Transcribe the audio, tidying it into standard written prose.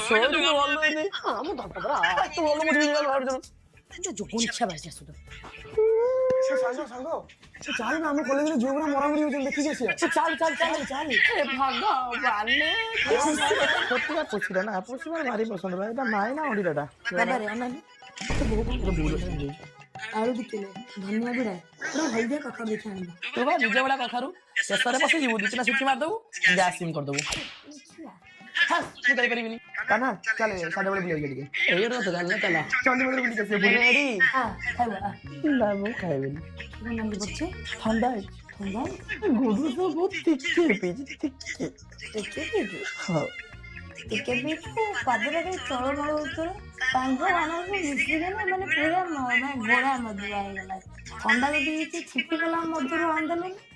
শরীর তো ভালো হয়নি আমার দরকার এত ভালো মোটিভেশন হওয়ার জন্য যখন ইচ্ছা বাড়ি আসতো সাঙ্গ চাল না আমি কলেজের ঝগড়া মরামরি হয়েছেন দেখি গেছি চাল চাল চাল চাল ভগবান সত্যি কথা পড়ছিল না পড়ছিল ভারী পছন্দ ভাই এটা মাই না ওডিটা ବାବାରେ ଅନାନି ତ ବୋଉ କଣ ଆଳୁ ଦି କିଲେ ଧନିଆ ବିଡ଼ା ପୁରା ହଳଦିଆ କଖାରୁ ଦେଖି ଆଣିବ ତୁ ବା ନିଜ ବଡା କଖାରୁ ଶେଷରେ ପଶିଯିବୁ ଦି ତିନିଟା ସିଟି ମାରିଦବୁ ଗ୍ୟାସ୍ ସିମ୍ କରିଦବୁ ମୁଁ ଯାଇପାରିବିନି କାହ୍ନା ଚାଲେ ସାଢେ ବେଳେ ବୁଲିବାକୁ ଟିକେ ଏଇଟା ତ ଜାଣିଲେ ଚାଲ ଚଣ୍ଡୀ ମନ୍ଦିର ବୁଲିକି ଆସିବା ରେଡି ଖାଇବ ନା ମୁଁ ଖାଇବିନି ନାଲି ପଡୁଛି ଥଣ୍ଡା ହେଇଛି ଥଣ୍ଡା ଗୁଡୁ ତ ବହୁତ ଟିକେ ପିଇଛି ଟିକେ ଟିକେ ପିଇଛୁ ହଁ ଟିକେ ପିଇଛୁ ପାଦରେ ଟିକେ ଚଳମଳ ହଉଥିବ ସାଙ୍ଗମାନଙ୍କୁ ମିଶିଗଲେ ମାନେ ପୁରା ମାନେ ଘୋଡ଼ା ମଧୁଆ ହେଇଗଲା ଥଣ୍ଡା ଯଦି ହେଇଛି ଛିପି ଗଲା ମଧୁର ଆଣିଦେଲେନି